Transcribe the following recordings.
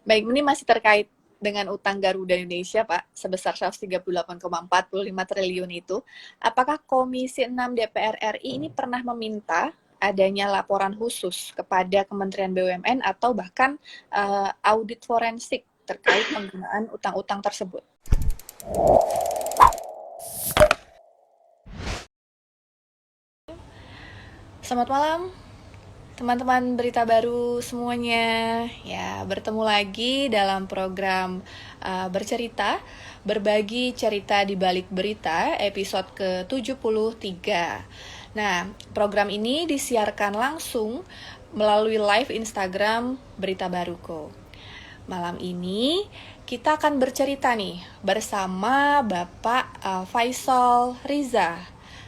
Baik, ini masih terkait dengan utang Garuda Indonesia, Pak, sebesar 138,45 triliun itu. Apakah Komisi 6 DPR RI ini pernah meminta adanya laporan khusus kepada Kementerian BUMN atau bahkan audit forensik terkait penggunaan utang-utang tersebut? Selamat malam, teman-teman berita baru semuanya. Ya, bertemu lagi dalam program bercerita, berbagi cerita di balik berita, episode ke-73. Nah, program ini disiarkan langsung melalui live Instagram Berita Baruko. Malam ini kita akan bercerita nih bersama Bapak Faisal Riza,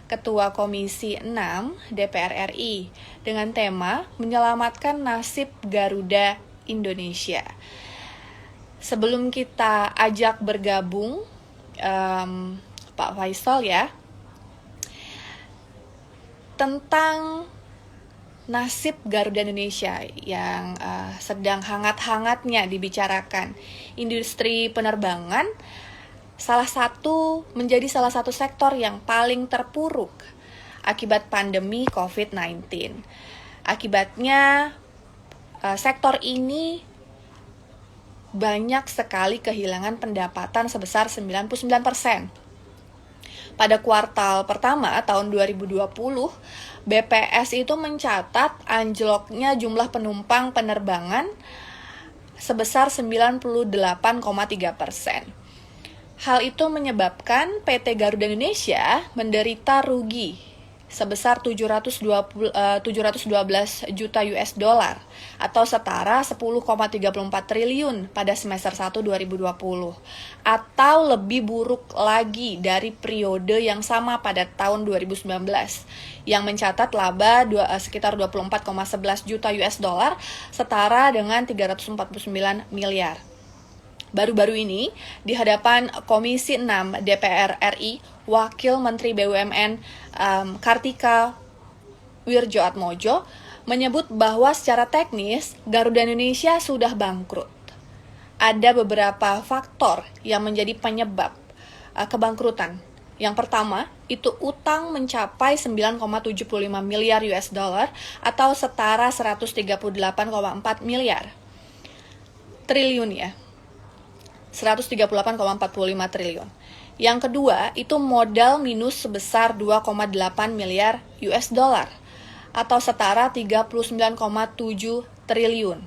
Ketua Komisi 6 DPR RI, dengan tema menyelamatkan nasib Garuda Indonesia. Sebelum kita ajak bergabung Pak Faisal ya, tentang nasib Garuda Indonesia yang sedang hangat-hangatnya dibicarakan. Industri penerbangan menjadi salah satu sektor yang paling terpuruk akibat pandemi COVID-19. Akibatnya sektor ini banyak sekali kehilangan pendapatan sebesar 99%. Pada kuartal pertama tahun 2020, BPS itu mencatat anjloknya jumlah penumpang penerbangan sebesar 98,3%. Hal itu menyebabkan PT Garuda Indonesia menderita rugi sebesar 712 juta US dollar atau setara 10,34 triliun pada semester 1 2020 atau lebih buruk lagi dari periode yang sama pada tahun 2019 yang mencatat laba sekitar 24,11 juta US dollar setara dengan 349 miliar. Baru-baru ini, di hadapan Komisi 6 DPR RI, Wakil Menteri BUMN Kartika Wirjoatmojo menyebut bahwa secara teknis Garuda Indonesia sudah bangkrut. Ada beberapa faktor yang menjadi penyebab kebangkrutan. Yang pertama, itu utang mencapai 9,75 miliar US dollar atau setara 138,4 miliar triliun ya. 138,45 triliun. Yang kedua, itu modal minus sebesar 2,8 miliar US dollar atau setara 39,7 triliun.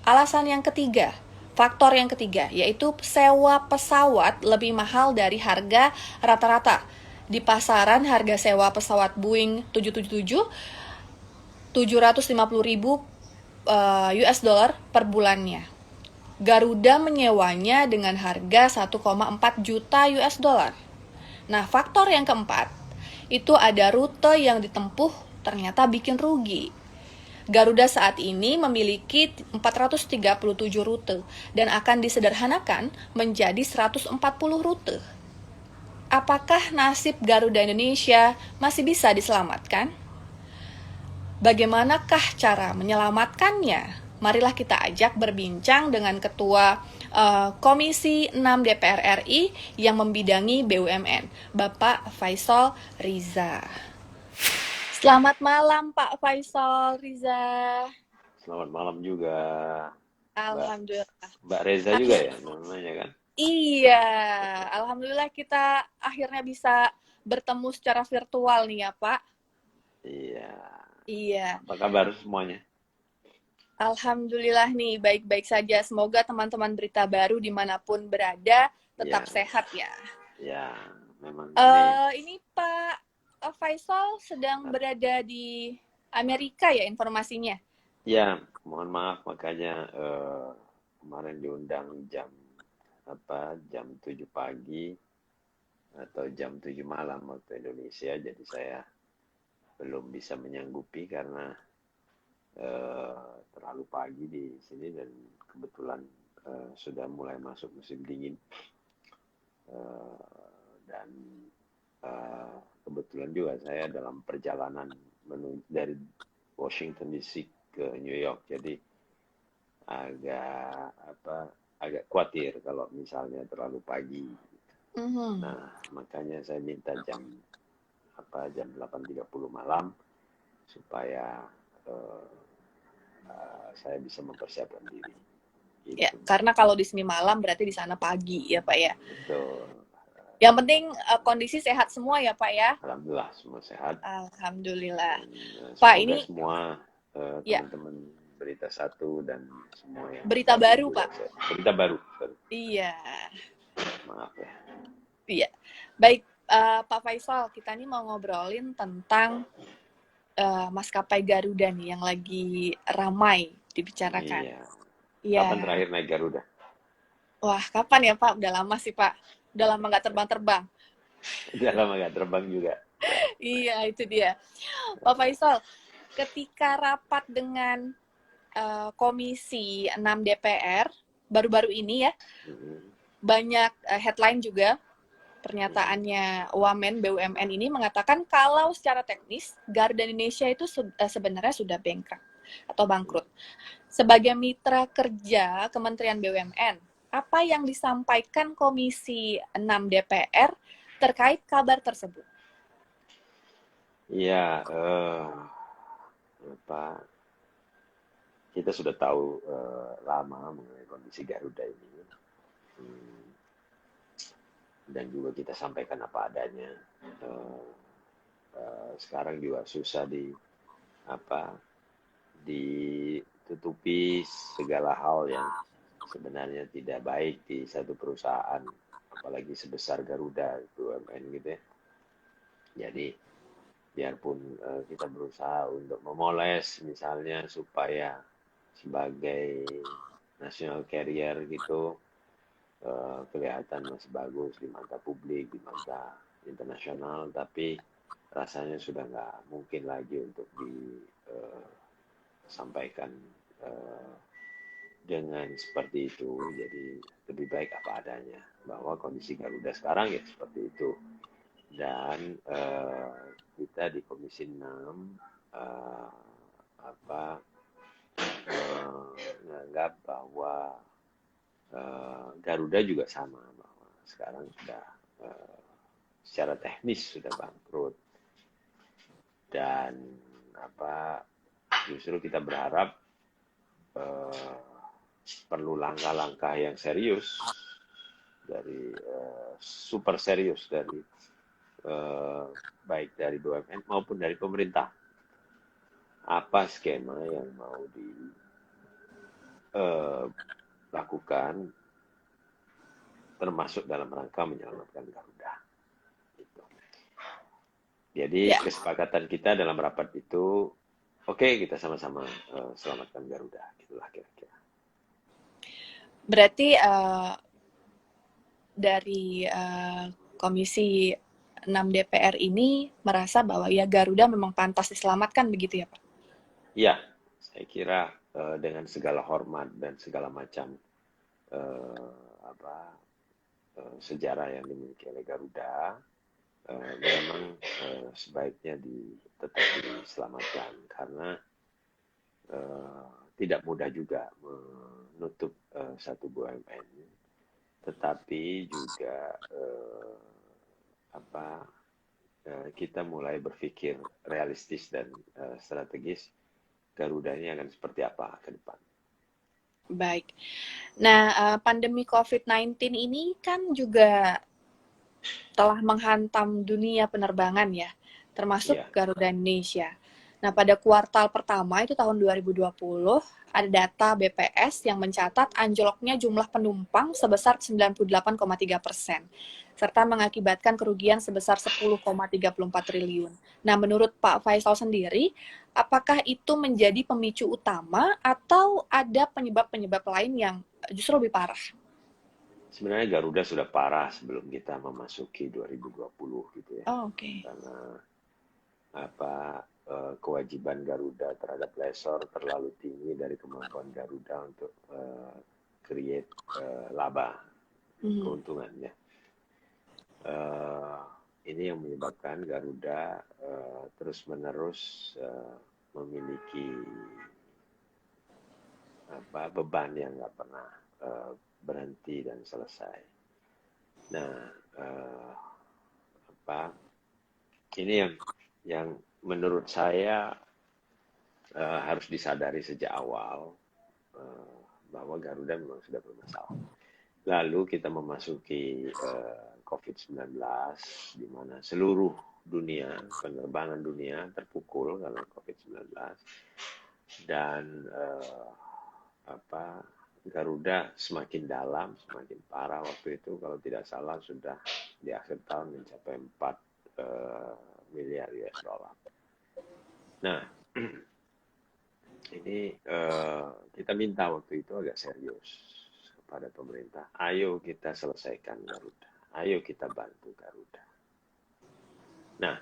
Alasan yang ketiga, faktor yang ketiga, yaitu sewa pesawat lebih mahal dari harga rata-rata. Di pasaran harga sewa pesawat Boeing 777 750.000 US dollar per bulannya. Garuda menyewanya dengan harga 1,4 juta US dollar. Nah, faktor yang keempat, itu ada rute yang ditempuh ternyata bikin rugi. Garuda saat ini memiliki 437 rute dan akan disederhanakan menjadi 140 rute. Apakah nasib Garuda Indonesia masih bisa diselamatkan? Bagaimanakah cara menyelamatkannya? Marilah kita ajak berbincang dengan Ketua Komisi 6 DPR RI yang membidangi BUMN, Bapak Faisal Riza. Selamat malam Pak Faisal Riza. Selamat malam juga, Mbak. Alhamdulillah. Mbak Reza juga Akhir ya namanya kan? Iya, alhamdulillah kita akhirnya bisa bertemu secara virtual nih ya Pak. Iya. Iya. Apa kabar semuanya? Alhamdulillah nih, baik-baik saja. Semoga teman-teman berita baru dimanapun berada tetap Ya, sehat ya. ya. Memang ini. Ini Pak Faisal sedang berada di Amerika ya informasinya? Ya, mohon maaf makanya kemarin diundang jam 7 pagi atau jam 7 malam waktu Indonesia, jadi saya belum bisa menyanggupi karena terlalu pagi di sini dan kebetulan sudah mulai masuk musim dingin. Dan kebetulan juga saya dalam perjalanan dari Washington DC ke New York, jadi agak khawatir kalau misalnya terlalu pagi. Mhm. Nah, makanya saya minta jam 8.30 malam supaya eh, saya bisa mempersiapkan diri. Ya, Itu karena kalau di sini malam berarti di sana pagi ya Pak ya. betul. Yang penting kondisi sehat semua ya Pak ya. Alhamdulillah semua sehat Alhamdulillah. dan Pak semoga ini semua ya teman-teman berita satu dan semua yang berita gabung baru juga Pak. sehat. Berita baru, sorry. Iya, Maaf ya. iya. Baik Pak Faisal, kita nih mau ngobrolin tentang maskapai Garuda nih yang lagi ramai dibicarakan. Iya. Kapan Iya. terakhir naik Garuda? Wah, kapan ya Pak? Udah lama sih Pak. Udah lama nggak terbang-terbang. Udah lama gak terbang juga. Ya. Iya, itu dia. Pak Faisal, ketika rapat dengan Komisi 6 DPR baru-baru ini ya, Mhm. banyak headline juga Mhm. pernyataannya Wamen BUMN ini mengatakan kalau secara teknis Garuda Indonesia itu sebenarnya sudah bankrupt atau bangkrut. Sebagai mitra kerja Kementerian BUMN, apa yang disampaikan Komisi 6 DPR terkait kabar tersebut? Iya, kita sudah tahu lama mengenai kondisi Garuda ini. Hmm, dan juga kita sampaikan apa adanya. Eh, Sekarang juga susah apa ditutupi segala hal yang sebenarnya tidak baik di satu perusahaan, apalagi sebesar Garuda BUMN gitu ya. Jadi biarpun kita berusaha untuk memoles misalnya supaya sebagai national carrier gitu kelihatan masih bagus di mata publik, di mata internasional, tapi rasanya sudah nggak mungkin lagi untuk disampaikan dengan seperti itu. Jadi lebih baik apa adanya bahwa kondisi Garuda sekarang ya seperti itu. Dan kita di Komisi 6 eh, apa menganggap bahwa Garuda juga sama bahwa sekarang sudah secara teknis sudah bangkrut dan justru kita berharap eh, perlu langkah-langkah yang serius dari super serius dari baik dari BUMN maupun dari pemerintah. Apa skema yang mau dilakukan termasuk dalam rangka menyelamatkan Garuda. Gitu. Jadi Ya, kesepakatan kita dalam rapat itu, oke, kita sama-sama selamatkan Garuda, itulah kira-kira. berarti dari Komisi 6 DPR ini merasa bahwa ya Garuda memang pantas diselamatkan begitu ya Pak? Iya, saya kira dengan segala hormat dan segala macam eh, apa sejarah yang dimiliki oleh Garuda, memang sebaiknya tetap diselamatkan karena eh, tidak mudah juga menutup satu BUMN, tetapi juga apa kita mulai berpikir realistis dan strategis Garuda ini akan seperti apa ke depan. Baik. Nah, pandemi COVID-19 ini kan juga telah menghantam dunia penerbangan ya, termasuk Iya, Garuda Indonesia. Nah, pada kuartal pertama itu tahun 2020, ada data BPS yang mencatat anjloknya jumlah penumpang sebesar 98,3%, serta mengakibatkan kerugian sebesar 10,34 triliun. Nah, menurut Pak Faisal sendiri, apakah itu menjadi pemicu utama atau ada penyebab-penyebab lain yang justru lebih parah? sebenarnya Garuda sudah parah sebelum kita memasuki 2020 gitu ya. Oh, oke. Karena kewajiban Garuda terhadap lessor terlalu tinggi dari kemampuan Garuda untuk create laba, Mhm. keuntungannya. Uh, ini yang menyebabkan Garuda terus-menerus memiliki beban yang nggak pernah berhenti dan selesai. Nah, apa ini yang menurut saya harus disadari sejak awal bahwa Garuda memang sudah bermasalah. Lalu kita memasuki COVID-19 di mana seluruh dunia, penerbangan dunia terpukul karena COVID-19 dan Garuda semakin dalam, semakin parah waktu itu. Kalau tidak salah sudah di akhir tahun mencapai 4 miliar US dollar. Nah, ini kita minta waktu itu agak serius kepada pemerintah. Ayo kita selesaikan Garuda. Ayo kita bantu Garuda. Nah,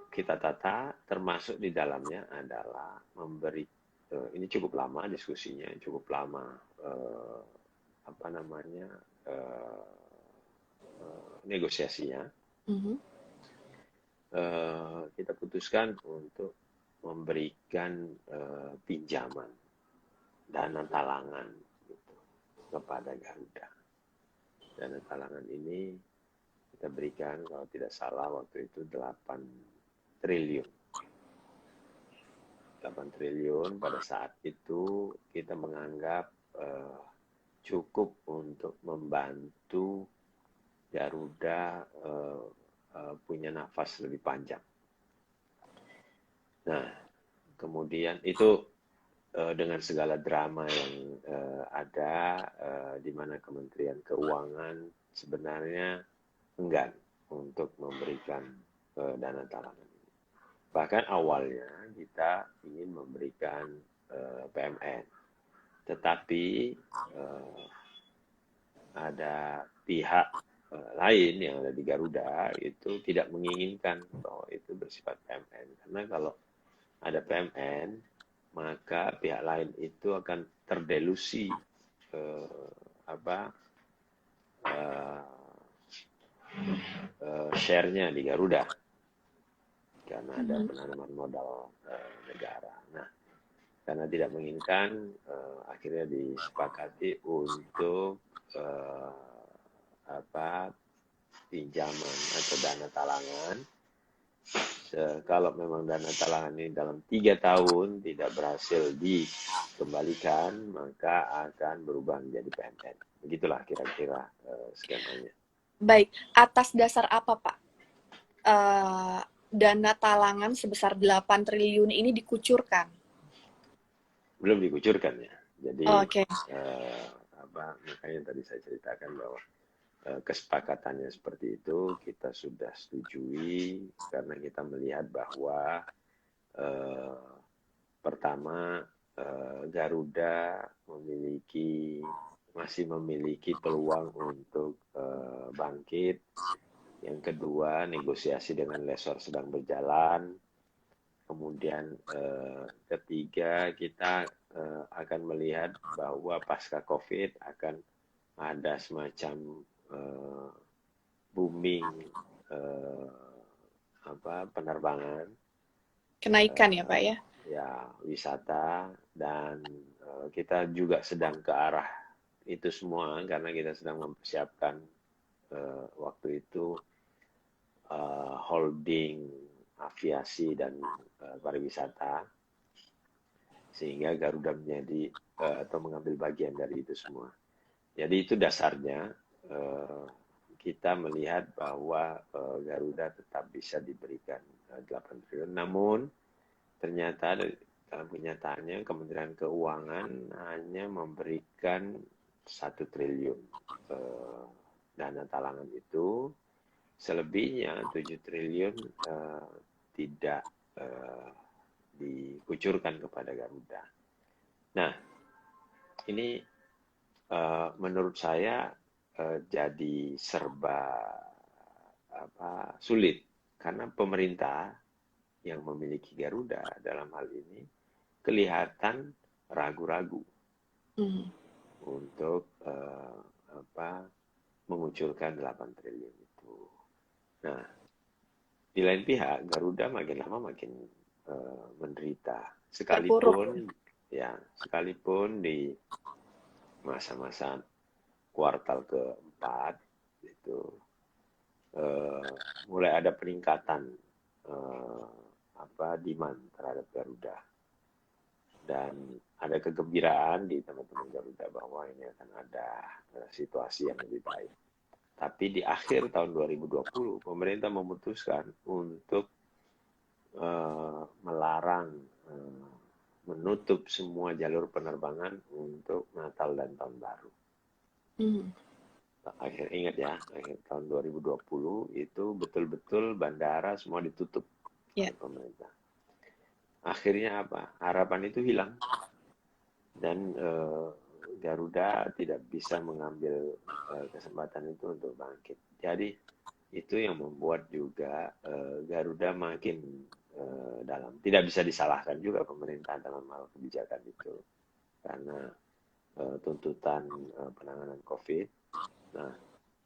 kita tata, termasuk di dalamnya adalah memberi, ini cukup lama diskusinya, cukup lama negosiasinya. Kita putuskan untuk memberikan pinjaman dana talangan gitu, kepada Garuda. Dana talangan ini kita berikan kalau tidak salah waktu itu 8 triliun. 8 triliun pada saat itu kita menganggap cukup untuk membantu Garuda punya nafas lebih panjang. Nah, kemudian itu dengan segala drama yang ada, di mana Kementerian Keuangan sebenarnya enggan untuk memberikan dana talangan ini. Bahkan awalnya kita ingin memberikan PMN, tetapi ada pihak lain yang ada di Garuda itu tidak menginginkan bahwa itu bersifat PMN, karena kalau ada PMN maka pihak lain itu akan terdelusi share-nya di Garuda karena ada penanaman modal negara. Nah, karena tidak menginginkan, akhirnya disepakati untuk pinjaman atau dana talangan. Kalau memang dana talangan ini dalam 3 tahun tidak berhasil dikembalikan, maka akan berubah menjadi PMN. Begitulah kira-kira skemanya. Baik, atas dasar apa Pak dana talangan sebesar 8 triliun ini dikucurkan? Belum dikucurkan ya. Jadi makanya tadi saya ceritakan bahwa kesepakatannya seperti itu kita sudah setujui karena kita melihat bahwa pertama Garuda masih memiliki peluang untuk bangkit. Yang kedua, negosiasi dengan lessor sedang berjalan. Kemudian ketiga, kita akan melihat bahwa pasca COVID akan ada semacam booming penerbangan, kenaikan ya Pak ya? Ya, wisata, dan kita juga sedang ke arah itu semua karena kita sedang mempersiapkan waktu itu holding aviasi dan pariwisata, sehingga Garuda menjadi atau mengambil bagian dari itu semua. Jadi itu dasarnya kita melihat bahwa Garuda tetap bisa diberikan 8 triliun. Namun ternyata dalam kenyataannya Kementerian Keuangan hanya memberikan 1 triliun dana talangan itu. Selebihnya 7 triliun tidak dikucurkan kepada Garuda. Nah, ini menurut saya jadi serba sulit karena pemerintah yang memiliki Garuda dalam hal ini kelihatan ragu-ragu untuk mengucurkan 8 triliun itu. Nah, di lain pihak Garuda makin lama makin menderita Terpuruk. sekalipun di masa-masa kuartal keempat itu eh, mulai ada peningkatan eh, demand terhadap Garuda, dan ada kegembiraan di teman-teman Garuda bahwa ini akan ada situasi yang lebih baik. Tapi di akhir tahun 2020 pemerintah memutuskan untuk melarang menutup semua jalur penerbangan untuk Natal dan Tahun Baru. Hmm. Ingat ya, akhir tahun 2020 itu betul-betul bandara semua ditutup oleh pemerintah. Akhirnya apa? Harapan itu hilang, dan Garuda tidak bisa mengambil kesempatan itu untuk bangkit. Jadi itu yang membuat juga Garuda makin dalam. Tidak bisa disalahkan juga pemerintah dalam hal kebijakan itu, karena tuntutan penanganan COVID. Nah,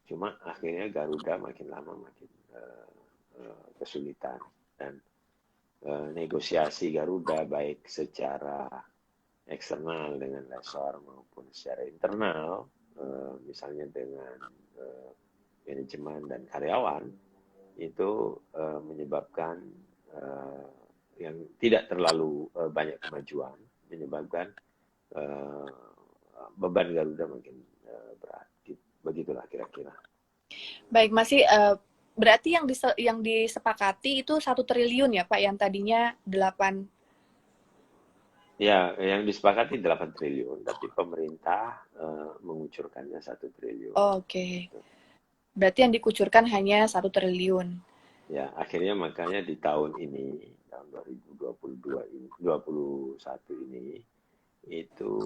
cuma akhirnya Garuda makin lama makin kesulitan, dan negosiasi Garuda baik secara eksternal dengan lessor maupun secara internal, misalnya dengan manajemen dan karyawan, itu menyebabkan yang tidak terlalu banyak kemajuan, menyebabkan uh, beban Garuda makin berat. Begitulah kira-kira. Baik, masih berarti yang disepakati itu 1 triliun ya Pak, yang tadinya 8. Ya, yang disepakati 8 triliun, tapi pemerintah mengucurkannya 1 triliun. Oke. Berarti yang dikucurkan hanya 1 triliun. Ya, akhirnya makanya di tahun ini, tahun 2022 ini, 21 ini, itu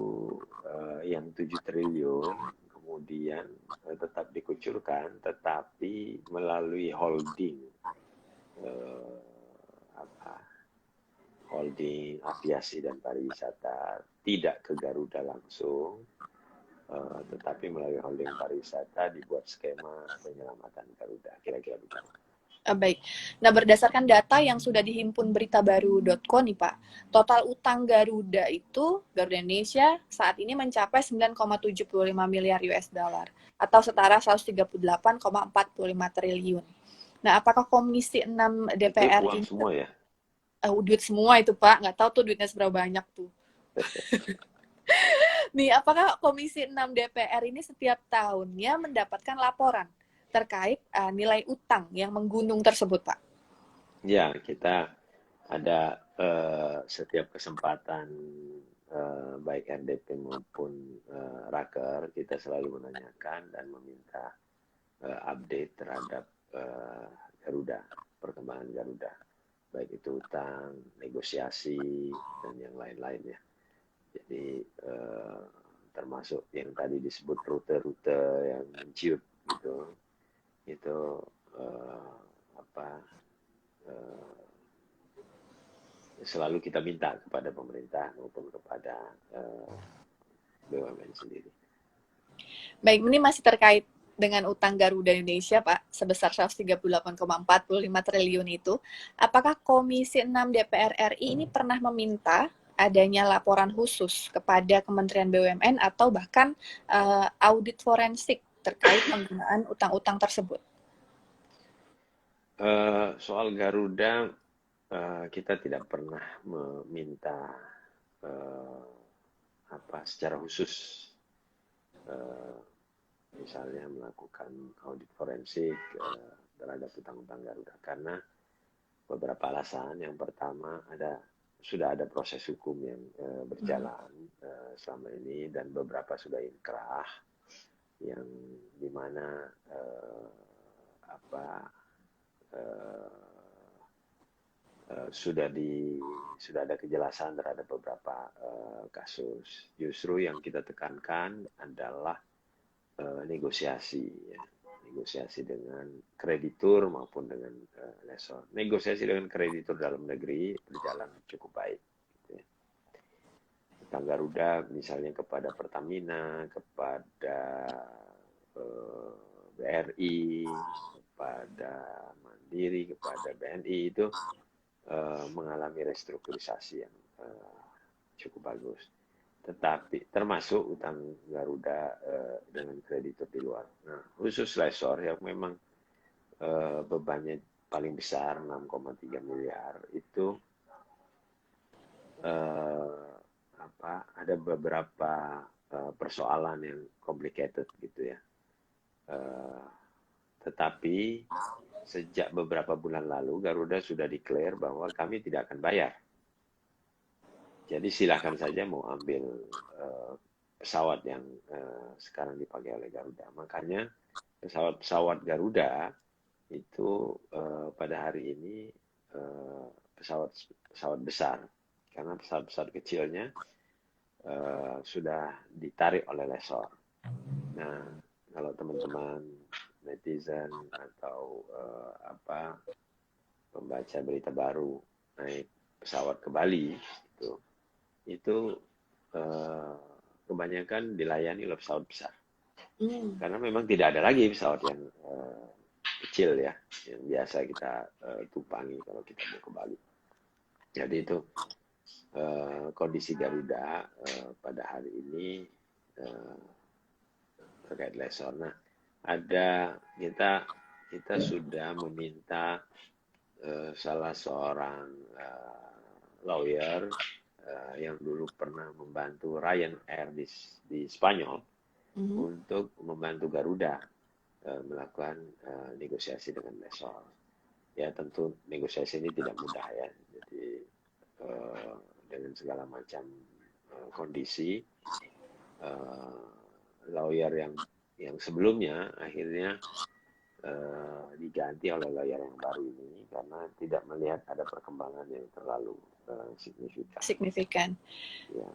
yang 7 triliun kemudian tetap dikucurkan, tetapi melalui holding, eh, holding aviasi dan pariwisata, tidak ke Garuda langsung, tetapi melalui holding pariwisata dibuat skema penyelamatan Garuda, kira-kira begitu. Baik. Nah, berdasarkan data yang sudah dihimpun beritabaru.co nih Pak, total utang Garuda Indonesia saat ini mencapai 9,75 miliar US dollar atau setara 138,45 triliun. Nah, apakah Komisi 6 Itu DPR uang ini semua ya? duit semua itu Pak, nggak tahu tuh duitnya seberapa banyak tuh. Nih, apakah Komisi 6 DPR ini setiap tahunnya mendapatkan laporan terkait nilai utang yang menggunung tersebut, Pak? Ya, kita ada setiap kesempatan baik RDP maupun Raker, kita selalu menanyakan dan meminta update terhadap Garuda, perkembangan Garuda, baik itu utang, negosiasi, dan yang lain-lainnya. Jadi termasuk yang tadi disebut rute-rute yang menciut gitu, itu selalu kita minta kepada pemerintah maupun kepada BUMN sendiri. Baik, ini masih terkait dengan utang Garuda Indonesia, Pak, sebesar 138,45 triliun itu. Apakah Komisi 6 DPR RI ini pernah meminta adanya laporan khusus kepada Kementerian BUMN atau bahkan audit forensik terkait penggunaan utang-utang tersebut? Soal Garuda, kita tidak pernah meminta secara khusus, misalnya melakukan audit forensik terhadap utang-utang Garuda, karena beberapa alasan. Yang pertama, sudah ada proses hukum yang berjalan selama ini, dan beberapa sudah inkrah, yang dimana sudah ada kejelasan terhadap beberapa kasus. Justru yang kita tekankan adalah negosiasi, ya. Negosiasi dengan kreditur maupun dengan lessor. Negosiasi dengan kreditur dalam negeri berjalan cukup baik. Gitu ya. Tentang Garuda misalnya kepada Pertamina, kepada BRI, kepada Mandiri, kepada BNI, itu mengalami restrukturisasi yang cukup bagus. Tetapi termasuk utang Garuda dengan kreditur di luar. Nah, khusus lessor yang memang bebannya paling besar 6,3 miliar itu ada beberapa persoalan yang complicated gitu ya. Tetapi sejak beberapa bulan lalu Garuda sudah declare bahwa kami tidak akan bayar. Jadi silakan saja mau ambil pesawat yang sekarang dipakai oleh Garuda. Makanya pesawat-pesawat Garuda itu pada hari ini pesawat besar, karena pesawat-pesawat kecilnya sudah ditarik oleh lessor. Nah, kalau teman-teman netizen atau pembaca berita baru naik pesawat ke Bali itu kebanyakan dilayani oleh pesawat besar. Karena memang tidak ada lagi pesawat yang kecil ya, yang biasa kita tumpangi kalau kita mau ke Bali. Jadi itu kondisi Garuda pada hari ini terkait lessor. Nah, kita sudah meminta salah seorang lawyer yang dulu pernah membantu Ryanair di Spanyol untuk membantu Garuda melakukan negosiasi dengan lessor. Ya tentu negosiasi ini tidak mudah ya. Jadi dengan segala macam kondisi, lawyer yang sebelumnya akhirnya diganti oleh lawyer yang baru ini karena tidak melihat ada perkembangan yang terlalu signifikan. Ya.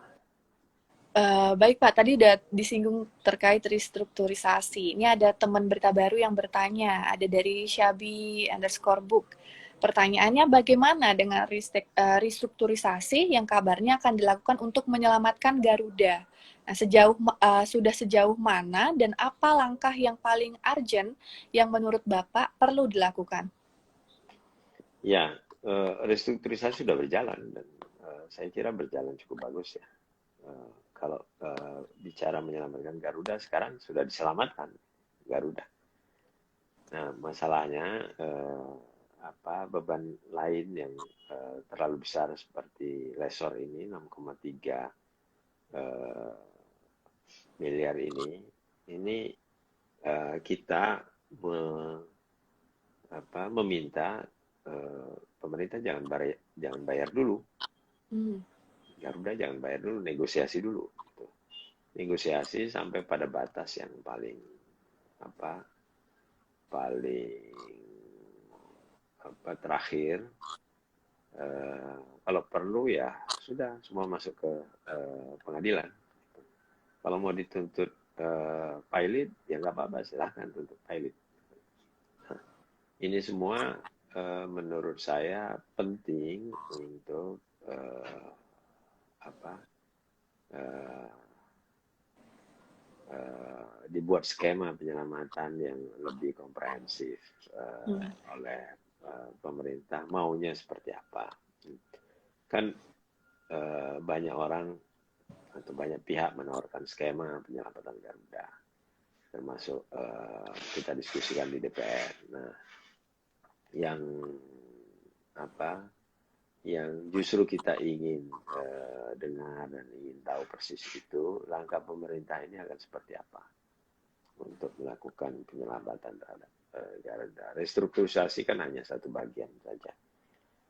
Baik Pak, tadi udah disinggung terkait restrukturisasi. Ini ada teman berita baru yang bertanya, ada dari Syabi_book. Pertanyaannya, bagaimana dengan restrukturisasi yang kabarnya akan dilakukan untuk menyelamatkan Garuda? Nah, sudah sejauh mana dan apa langkah yang paling urgent yang menurut Bapak perlu dilakukan? Ya, restrukturisasi sudah berjalan dan saya kira berjalan cukup bagus ya. Kalau bicara menyelamatkan Garuda, sekarang sudah diselamatkan Garuda. Nah, masalahnya beban lain yang terlalu besar seperti lessor ini 6,3 miliar ini kita meminta pemerintah jangan bayar dulu. Garuda jangan bayar dulu, negosiasi dulu. Negosiasi sampai pada batas yang paling terakhir. Kalau perlu ya sudah semua masuk ke pengadilan. Kalau mau dituntut pilot ya nggak apa-apa, silahkan tuntut pilot. Ini semua menurut saya penting untuk dibuat skema penyelamatan yang lebih komprehensif oleh pemerintah, maunya seperti apa. Kan banyak orang atau banyak pihak menawarkan skema penyelamatan Garuda, termasuk kita diskusikan di DPR. Nah, yang justru kita ingin dengar dan ingin tahu persis itu langkah pemerintah ini akan seperti apa untuk melakukan penyelamatan terhadap Garuda. Restrukturisasi kan hanya satu bagian saja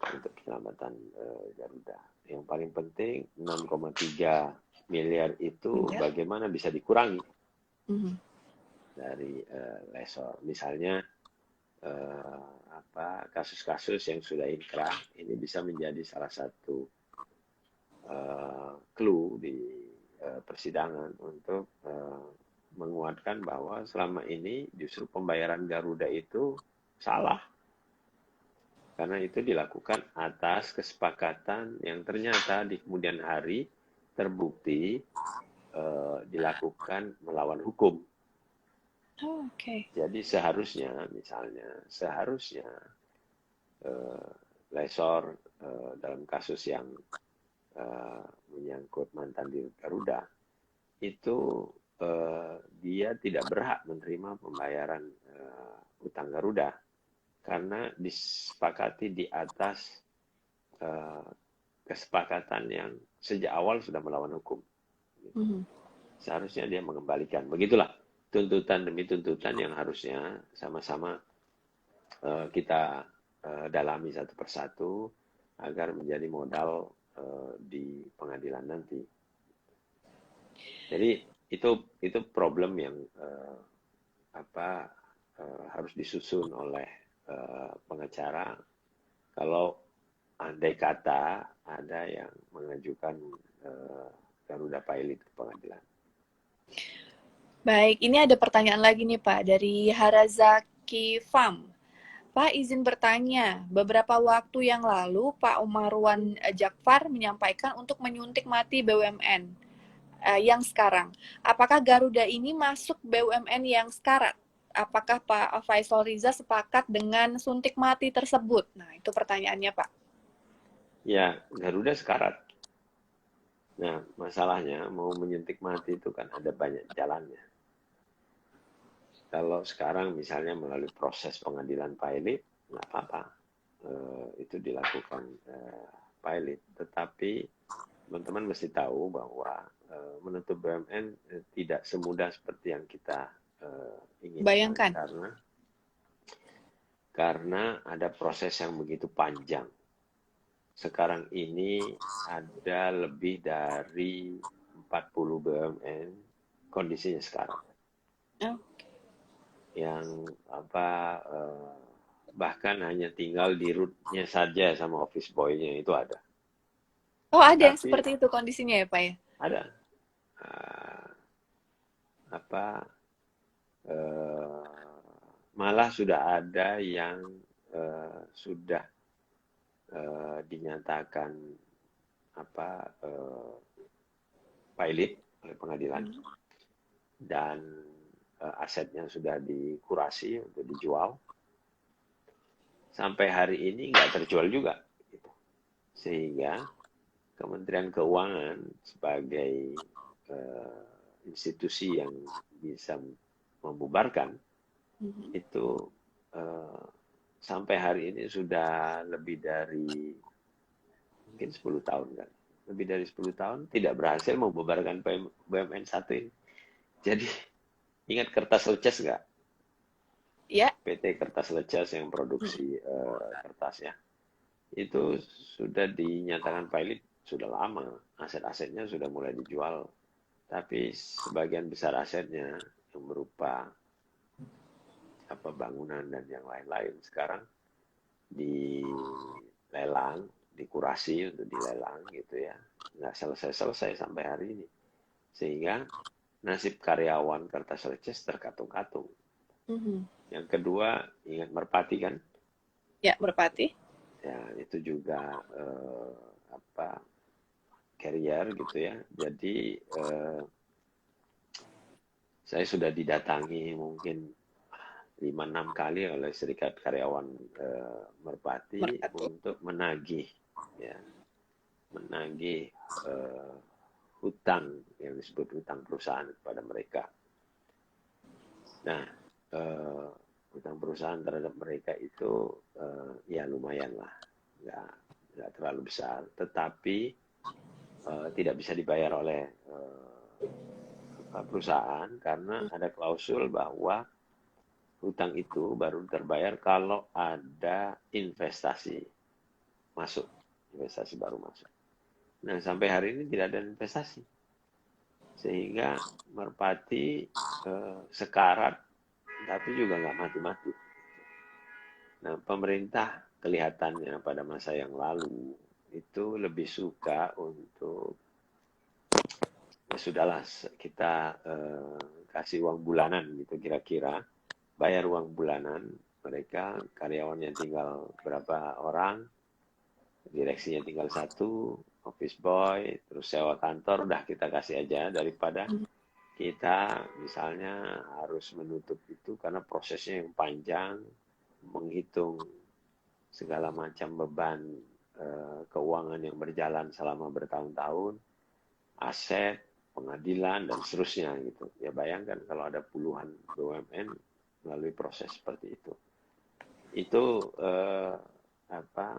untuk penyelamatan Garuda. Yang paling penting 6,3 miliar itu bagaimana bisa dikurangi dari lessor. Misalnya kasus-kasus yang sudah inkrah ini bisa menjadi salah satu clue di persidangan untuk menguatkan bahwa selama ini justru pembayaran Garuda itu salah. Karena itu dilakukan atas kesepakatan yang ternyata di kemudian hari terbukti dilakukan melawan hukum. Jadi seharusnya lessor dalam kasus yang menyangkut mantan di Garuda, itu dia tidak berhak menerima pembayaran utang Garuda karena disepakati di atas kesepakatan yang sejak awal sudah melawan hukum. Seharusnya dia mengembalikan. Begitulah tuntutan demi tuntutan yang harusnya sama-sama kita dalami satu persatu agar menjadi modal di pengadilan nanti. Jadi itu problem yang harus disusun oleh pengacara. Kalau andai kata ada yang mengajukan Garuda Pilot ke pengadilan. Baik, ini ada pertanyaan lagi nih Pak dari Harazaki Farm. Pak, izin bertanya, beberapa waktu yang lalu Pak Omarwan Jakfar menyampaikan untuk menyuntik mati BUMN yang sekarang. Apakah Garuda ini masuk BUMN yang sekarat? Apakah Pak Faisal Riza sepakat dengan suntik mati tersebut? Nah, itu pertanyaannya Pak. Ya, Garuda sekarat. Nah, masalahnya mau menyuntik mati itu kan ada banyak jalannya. Kalau sekarang misalnya melalui proses pengadilan pilot, nggak apa-apa. Itu dilakukan pilot. Tetapi teman-teman mesti tahu bahwa menutup BUMN tidak semudah seperti yang kita inginkan. Bayangkan. Karena ada proses yang begitu panjang. Sekarang ini ada lebih dari 40 BUMN kondisinya sekarang. Yang bahkan hanya tinggal di root-nya saja sama office boy-nya itu ada. Oh, ada yang seperti itu kondisinya ya, Pak ya? Ada. Malah sudah ada yang sudah dinyatakan pilot oleh pengadilan dan asetnya sudah dikurasi untuk dijual. Sampai hari ini nggak terjual juga. Sehingga Kementerian Keuangan sebagai institusi yang bisa membubarkan itu sampai hari ini sudah lebih dari mungkin 10 tahun kan. Lebih dari 10 tahun tidak berhasil membubarkan BUMN satu ini. Jadi ingat Kertas Leces nggak? Ya. PT Kertas Leces yang produksi kertasnya. Itu sudah dinyatakan pilot sudah lama. Aset-asetnya sudah mulai dijual. Tapi sebagian besar asetnya yang berupa bangunan dan yang lain-lain sekarang dilelang, dikurasi untuk dilelang gitu ya. Nggak selesai-selesai sampai hari ini. Sehingga nasib karyawan Kertas Leces terkatung-katung. Yang kedua, ingat Merpati kan? Ya, Merpati. Ya, itu juga carrier gitu ya. Jadi saya sudah didatangi mungkin 5-6 kali oleh Serikat Karyawan Merpati untuk menagih hutang yang disebut hutang perusahaan kepada mereka. Nah, hutang perusahaan terhadap mereka itu ya lumayan lah, nggak terlalu besar, tetapi tidak bisa dibayar oleh perusahaan karena ada klausul bahwa hutang itu baru terbayar kalau ada investasi masuk, investasi baru masuk. Nah, sampai hari ini tidak ada investasi. Sehingga Merpati sekarat, tapi juga nggak mati-mati. Nah, pemerintah kelihatannya pada masa yang lalu itu lebih suka untuk ya sudahlah kita kasih uang bulanan gitu kira-kira, bayar uang bulanan, mereka karyawannya tinggal berapa orang, direksinya tinggal satu, office boy, terus sewa kantor, udah kita kasih aja daripada kita misalnya harus menutup itu karena prosesnya yang panjang, menghitung segala macam beban keuangan yang berjalan selama bertahun-tahun, aset, pengadilan, dan seterusnya gitu. Ya bayangkan kalau ada puluhan BUMN melalui proses seperti itu. Itu apa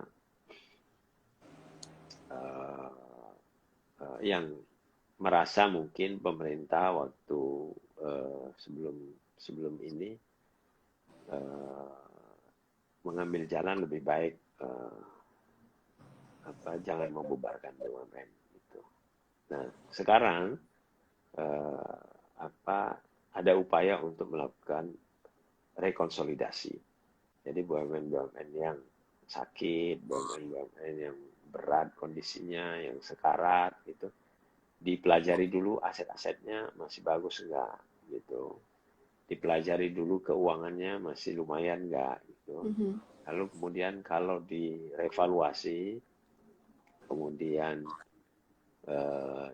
yang merasa mungkin pemerintah waktu sebelum ini mengambil jalan lebih baik jangan membubarkan BUMN itu. Nah sekarang ada upaya untuk melakukan rekonsolidasi. Jadi BUMN-BUMN yang sakit, BUMN-BUMN yang berat kondisinya, yang sekarat gitu, dipelajari dulu aset-asetnya masih bagus enggak gitu. Dipelajari dulu keuangannya masih lumayan enggak gitu. Lalu kemudian kalau direvaluasi, kemudian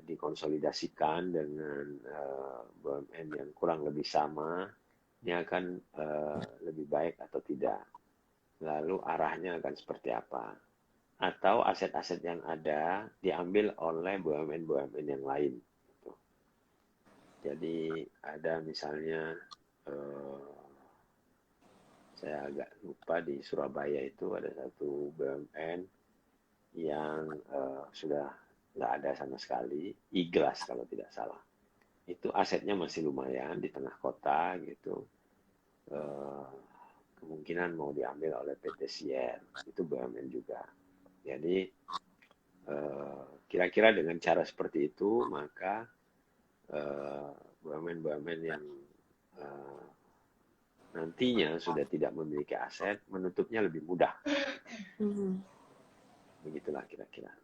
dikonsolidasikan dengan BUMN yang kurang lebih sama, ini akan lebih baik atau tidak. Lalu arahnya akan seperti apa. Atau aset-aset yang ada diambil oleh BUMN-BUMN yang lain. Gitu. Jadi ada misalnya, saya agak lupa di Surabaya itu ada satu BUMN yang sudah nggak ada sama sekali, Iglas kalau tidak salah. Itu asetnya masih lumayan di tengah kota gitu. Kemungkinan mau diambil oleh PT Sier, itu BUMN juga. Jadi kira-kira dengan cara seperti itu, maka BUMN-BUMN yang nantinya sudah tidak memiliki aset, menutupnya lebih mudah. Begitulah kira-kira.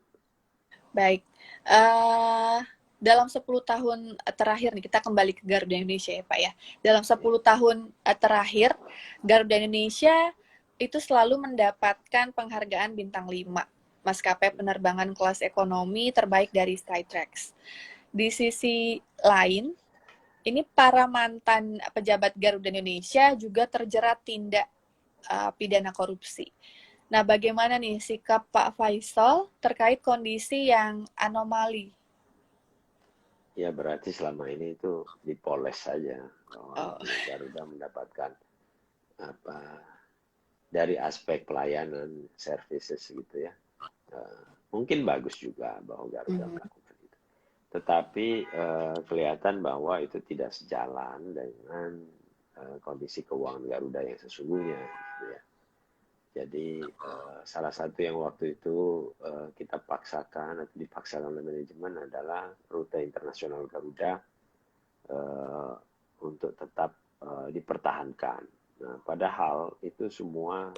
Baik. Dalam 10 tahun terakhir nih, kita kembali ke Garuda Indonesia ya Pak ya. Dalam 10 tahun terakhir, Garuda Indonesia itu selalu mendapatkan penghargaan bintang 5. Maskapai penerbangan kelas ekonomi terbaik dari Skytrax. Di sisi lain, ini para mantan pejabat Garuda Indonesia juga terjerat tindak pidana korupsi. Nah, bagaimana nih sikap Pak Faisal terkait kondisi yang anomali? Ya berarti selama ini itu dipoles saja bahwa Garuda mendapatkan dari aspek pelayanan, services gitu ya. Mungkin bagus juga bahwa Garuda melakukan itu. Tetapi kelihatan bahwa itu tidak sejalan dengan kondisi keuangan Garuda yang sesungguhnya. Gitu ya. Jadi salah satu yang waktu itu kita paksakan atau dipaksakan oleh manajemen adalah rute internasional Garuda untuk tetap dipertahankan. Nah, padahal itu semua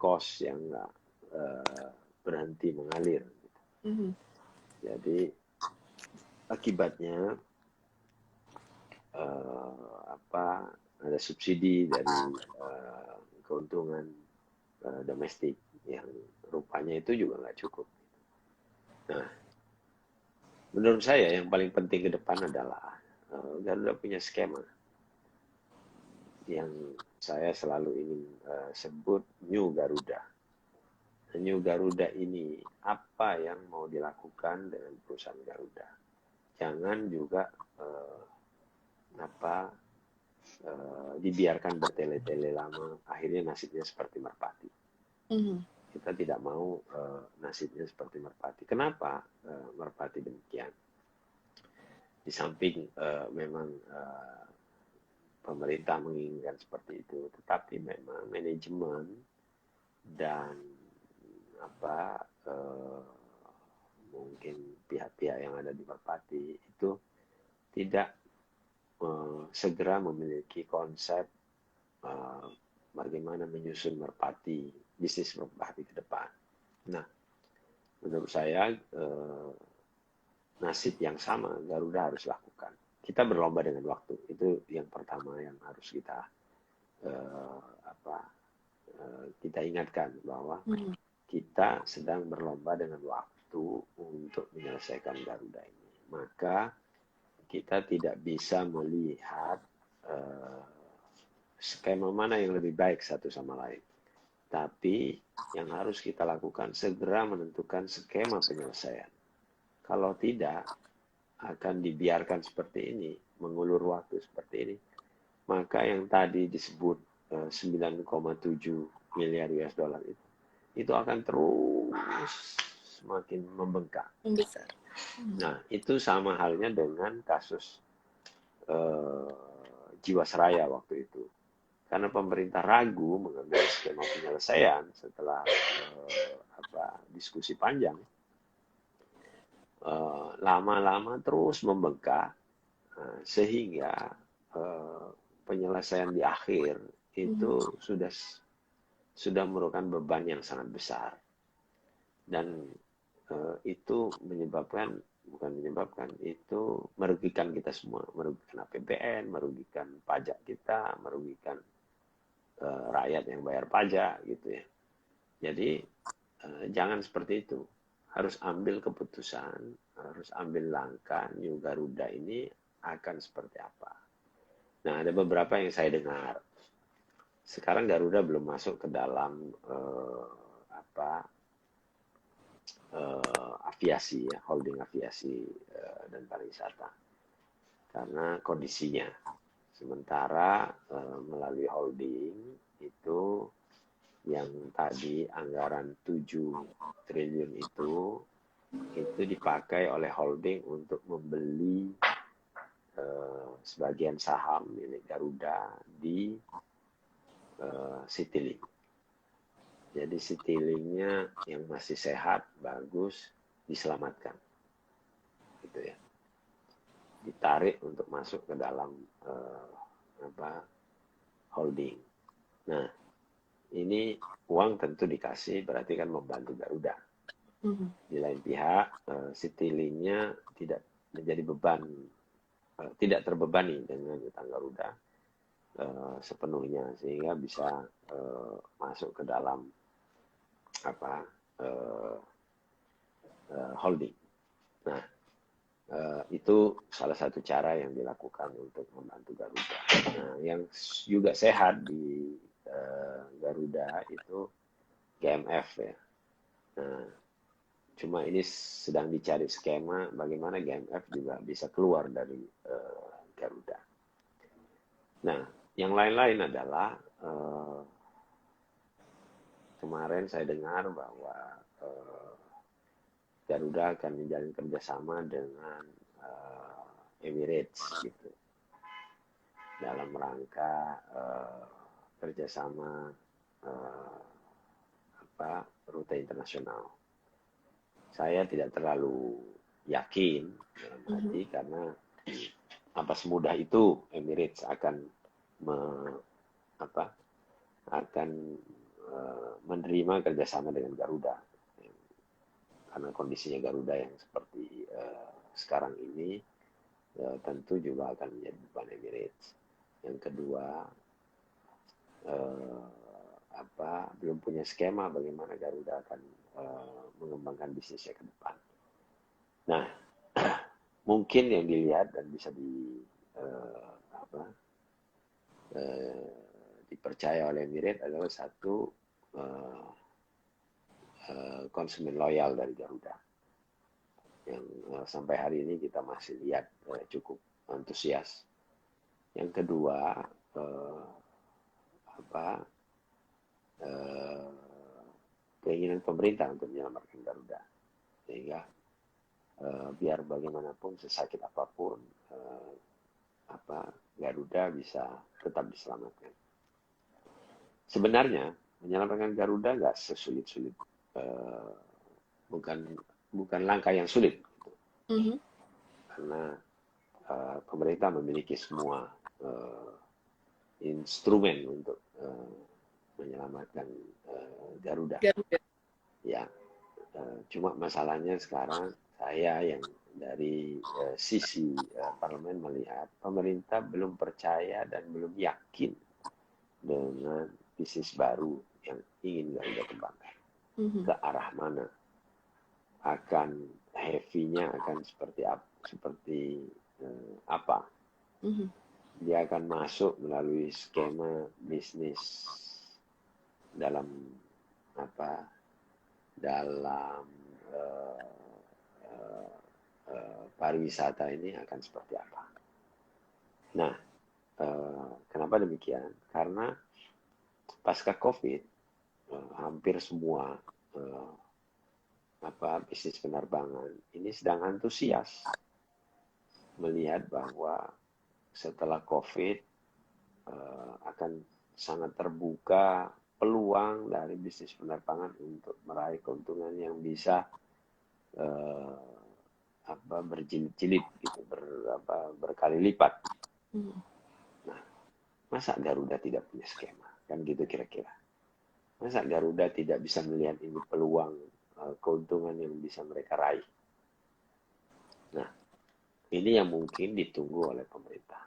cost yang nggak berhenti mengalir. Jadi akibatnya ada subsidi dari keuntungan domestik yang rupanya itu juga nggak cukup. Nah, menurut saya yang paling penting ke depan adalah Garuda punya skema yang saya selalu ingin sebut New Garuda. New Garuda ini apa yang mau dilakukan dengan perusahaan Garuda? Jangan juga dibiarkan bertele-tele lama, akhirnya nasibnya seperti merpati. Kita tidak mau nasibnya seperti merpati. Kenapa merpati demikian? Di samping memang pemerintah menginginkan seperti itu, tetapi memang manajemen dan mungkin pihak-pihak yang ada di merpati itu tidak segera memiliki konsep bagaimana menyusun merpati, bisnis merpati ke depan. Nah, menurut saya nasib yang sama Garuda harus lakukan. Kita berlomba dengan waktu, itu yang pertama yang harus kita kita ingatkan bahwa kita sedang berlomba dengan waktu untuk menyelesaikan Garuda ini. Maka kita tidak bisa melihat skema mana yang lebih baik satu sama lain. Tapi yang harus kita lakukan segera menentukan skema penyelesaian. Kalau tidak, akan dibiarkan seperti ini, mengulur waktu seperti ini, maka yang tadi disebut 9,7 miliar US dollar itu akan terus semakin membengkak. Besar. Nah, itu sama halnya dengan kasus Jiwasraya waktu itu. Karena pemerintah ragu mengambil skema penyelesaian setelah diskusi panjang, lama-lama terus membengkak, sehingga penyelesaian di akhir itu sudah merupakan beban yang sangat besar, dan itu itu merugikan kita semua, merugikan APBN, merugikan pajak kita, merugikan rakyat yang bayar pajak gitu ya. Jadi jangan seperti itu. Harus ambil keputusan, harus ambil langkah New Garuda ini akan seperti apa. Nah, ada beberapa yang saya dengar. Sekarang Garuda belum masuk ke dalam aviasi ya, holding aviasi dan pariwisata. Karena kondisinya. Sementara melalui holding itu yang tadi anggaran 7 triliun itu dipakai oleh holding untuk membeli sebagian saham milik Garuda di Citylink. Jadi Citylink-nya yang masih sehat, bagus, diselamatkan. Gitu ya. Ditarik untuk masuk ke dalam holding. Nah, ini uang tentu dikasih, berarti kan membantu Garuda. Di lain pihak, Citylink-nya tidak menjadi beban, tidak terbebani dengan utang Garuda sepenuhnya, sehingga bisa masuk ke dalam holding. Nah, itu salah satu cara yang dilakukan untuk membantu Garuda. Nah, yang juga sehat di Garuda itu GMF ya. Nah, cuma ini sedang dicari skema bagaimana GMF juga bisa keluar dari Garuda. Nah, yang lain-lain adalah kemarin saya dengar bahwa Garuda akan menjalin kerjasama dengan Emirates gitu dalam rangka kerjasama rute internasional. Saya tidak terlalu yakin dalam hati karena apa semudah itu Emirates akan menerima kerjasama dengan Garuda, karena kondisinya Garuda yang seperti sekarang ini tentu juga akan menjadi beban Emirates. Yang kedua, belum punya skema bagaimana Garuda akan mengembangkan bisnisnya ke depan. Nah, mungkin yang dilihat dan bisa dipercaya oleh Emirates adalah satu konsumen loyal dari Garuda yang sampai hari ini kita masih lihat cukup antusias. Yang kedua, keinginan pemerintah untuk menyelamatkan Garuda, sehingga biar bagaimanapun sesakit apapun Garuda bisa tetap diselamatkan. Sebenarnya menyelamatkan Garuda nggak sesulit-sulit, bukan langkah yang sulit, karena pemerintah memiliki semua instrumen untuk menyelamatkan Garuda. Ya, cuma masalahnya sekarang saya yang dari sisi parlemen melihat pemerintah belum percaya dan belum yakin dengan bisnis baru yang ingin Garuda kembangkan. Ke arah mana? Akan heavy-nya akan seperti apa? Dia akan masuk melalui skema bisnis dalam apa dalam eh, eh, pariwisata ini akan seperti apa. Nah, kenapa demikian? Karena pasca COVID hampir semua eh, bisnis penerbangan ini sedang antusias melihat bahwa setelah COVID akan sangat terbuka peluang dari bisnis penerbangan untuk meraih keuntungan yang bisa eh, berjilid-jilid gitu, berkali lipat. Nah, masa Garuda tidak punya skema? Kan gitu kira-kira. Masa Garuda tidak bisa melihat ini peluang keuntungan yang bisa mereka raih? Nah, ini yang mungkin ditunggu oleh pemerintah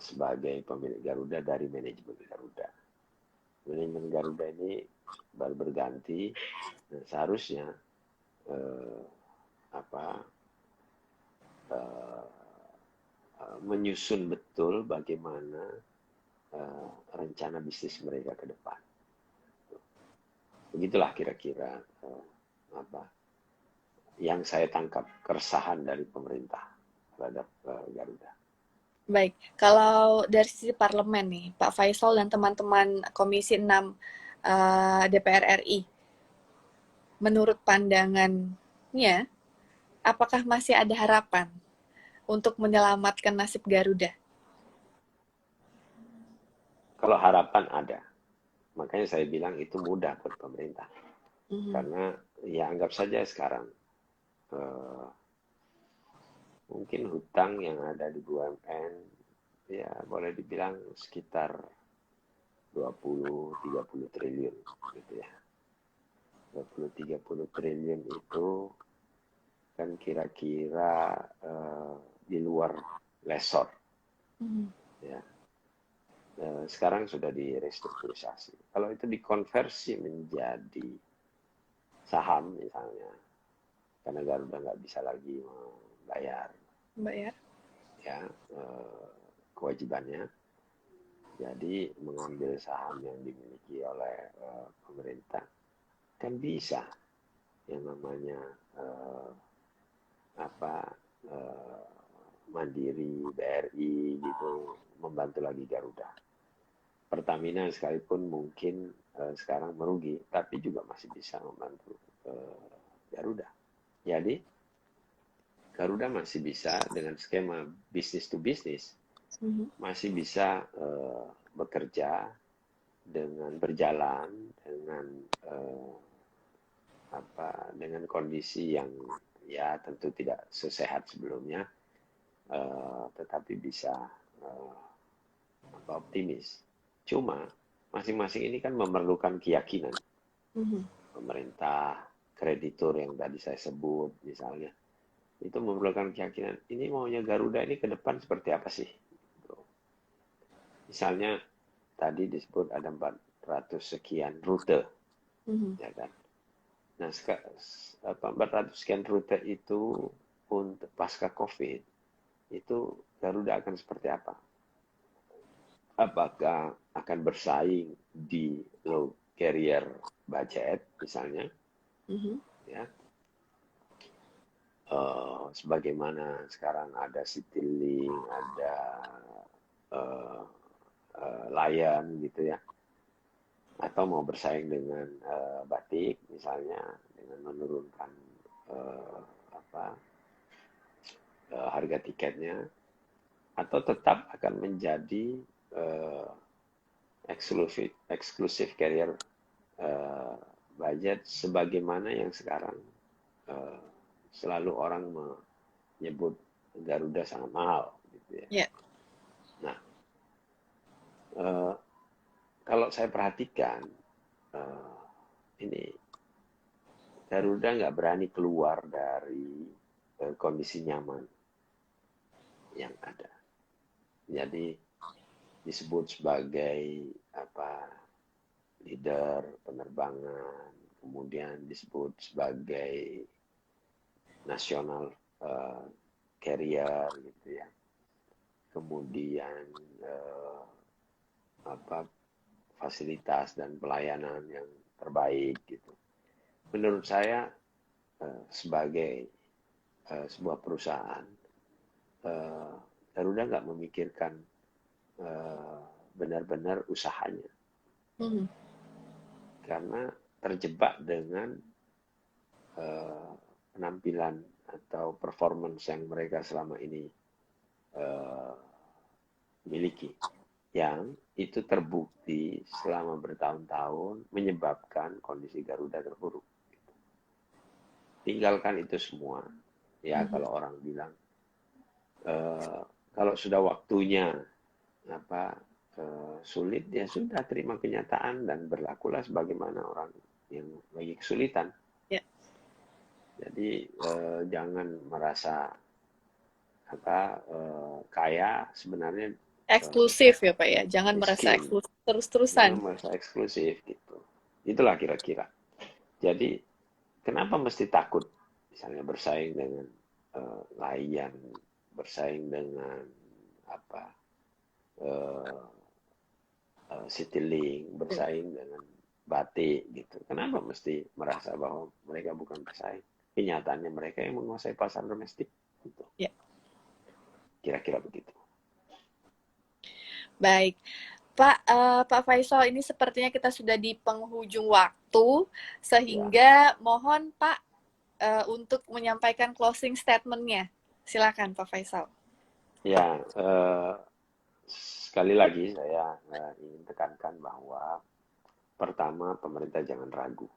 sebagai pemilik Garuda dari manajemen Garuda. Manajemen Garuda ini baru berganti dan seharusnya eh, apa eh, menyusun betul bagaimana rencana bisnis mereka ke depan. Begitulah kira-kira apa yang saya tangkap keresahan dari pemerintah terhadap Garuda. Baik, kalau dari sisi parlemen nih, Pak Faisal dan teman-teman Komisi 6 DPR RI, menurut pandangannya, apakah masih ada harapan untuk menyelamatkan nasib Garuda? Kalau harapan ada, makanya saya bilang itu mudah buat pemerintah. Karena ya anggap saja sekarang mungkin hutang yang ada di BUMN ya boleh dibilang sekitar 20-30 triliun gitu ya. 20-30 triliun itu kan kira-kira di luar lesor ya. Sekarang sudah direstrukturisasi. Kalau itu dikonversi menjadi saham misalnya, karena Garuda nggak bisa lagi membayar ya kewajibannya, jadi mengambil saham yang dimiliki oleh pemerintah kan bisa yang namanya uh, Mandiri, BRI gitu membantu lagi Garuda. Pertamina sekalipun mungkin sekarang merugi, tapi juga masih bisa membantu Garuda. Jadi Garuda masih bisa dengan skema bisnis to bisnis, masih bisa bekerja dengan berjalan dengan dengan kondisi yang ya tentu tidak sesehat sebelumnya, tetapi bisa optimis. Cuma masing-masing ini kan memerlukan keyakinan. Pemerintah, kreditur yang tadi saya sebut misalnya, itu memerlukan keyakinan. Ini maunya Garuda ini ke depan seperti apa sih? Misalnya tadi disebut ada 400 sekian rute, ya kan? Nah, 400 sekian rute itu untuk pasca COVID, itu Garuda akan seperti apa? Apakah akan bersaing di low carrier budget misalnya, ya, sebagaimana sekarang ada Citylink, ada Lion gitu ya, atau mau bersaing dengan Batik misalnya dengan menurunkan harga tiketnya, atau tetap akan menjadi eksklusif carrier budget sebagaimana yang sekarang selalu orang menyebut Garuda sangat mahal gitu ya. Nah, kalau saya perhatikan ini Garuda nggak berani keluar dari kondisi nyaman yang ada. Jadi disebut sebagai leader penerbangan, kemudian disebut sebagai nasional carrier gitu ya. Kemudian fasilitas dan pelayanan yang terbaik gitu. Menurut saya sebagai sebuah perusahaan, Garuda nggak memikirkan benar-benar usahanya, karena terjebak dengan penampilan atau performance yang mereka selama ini miliki, yang itu terbukti selama bertahun-tahun menyebabkan kondisi Garuda terpuruk. Tinggalkan itu semua. Ya, kalau orang bilang kalau sudah waktunya sulit, ya sudah, terima kenyataan dan berlakulah sebagaimana orang yang lagi kesulitan. Ya. Jadi jangan merasa kaya sebenarnya eksklusif ya Pak ya, jangan merasa miskin. eksklusif terus-terusan. Jangan merasa eksklusif gitu. Itulah kira-kira. Jadi kenapa mesti takut misalnya bersaing dengan Lion, bersaing dengan Citylink, bersaing dengan Batik gitu. Kenapa mesti merasa bahwa mereka bukan pesaing? Kenyataannya mereka yang menguasai pasar domestik gitu. Ya. Kira-kira begitu. Baik. Pak Faisal, ini sepertinya kita sudah di penghujung waktu, sehingga mohon Pak untuk menyampaikan closing statement-nya. Silakan Pak Faisal. Ya, sekali lagi saya ingin tekankan bahwa pertama, pemerintah jangan ragu.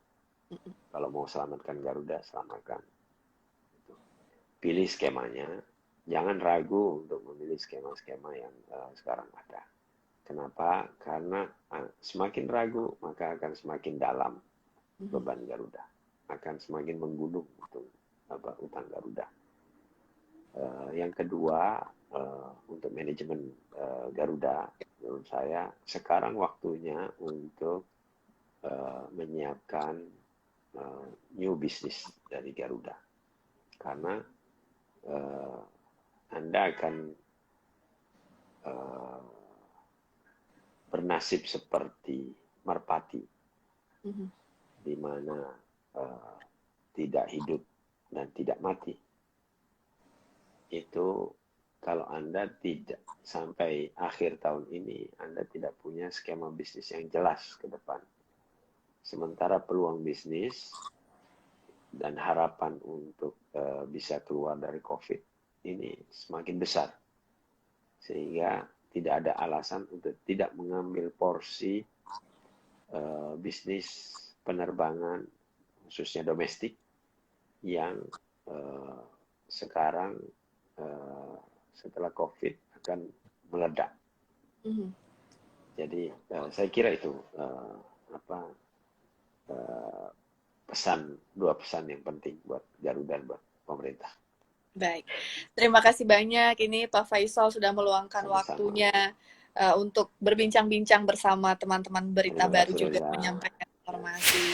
Kalau mau selamatkan Garuda, selamatkan. Pilih skemanya, jangan ragu untuk memilih skema-skema yang sekarang ada. Kenapa? Karena semakin ragu, maka akan semakin dalam beban Garuda. Akan semakin menggunung utang Garuda. Yang kedua, untuk manajemen Garuda, menurut saya sekarang waktunya untuk menyiapkan new business dari Garuda. Karena Anda akan bernasib seperti merpati, di mana tidak hidup dan tidak mati. Itu kalau Anda tidak sampai akhir tahun ini, Anda tidak punya skema bisnis yang jelas ke depan. Sementara peluang bisnis dan harapan untuk bisa keluar dari COVID ini semakin besar. Sehingga tidak ada alasan untuk tidak mengambil porsi bisnis penerbangan, khususnya domestik, yang sekarang setelah COVID akan meledak. Jadi saya kira itu dua pesan yang penting buat Garuda dan buat pemerintah. Baik, terima kasih banyak. Ini Pak Faisal sudah meluangkan waktunya untuk berbincang-bincang bersama teman-teman Berita Baru juga menyampaikan informasi.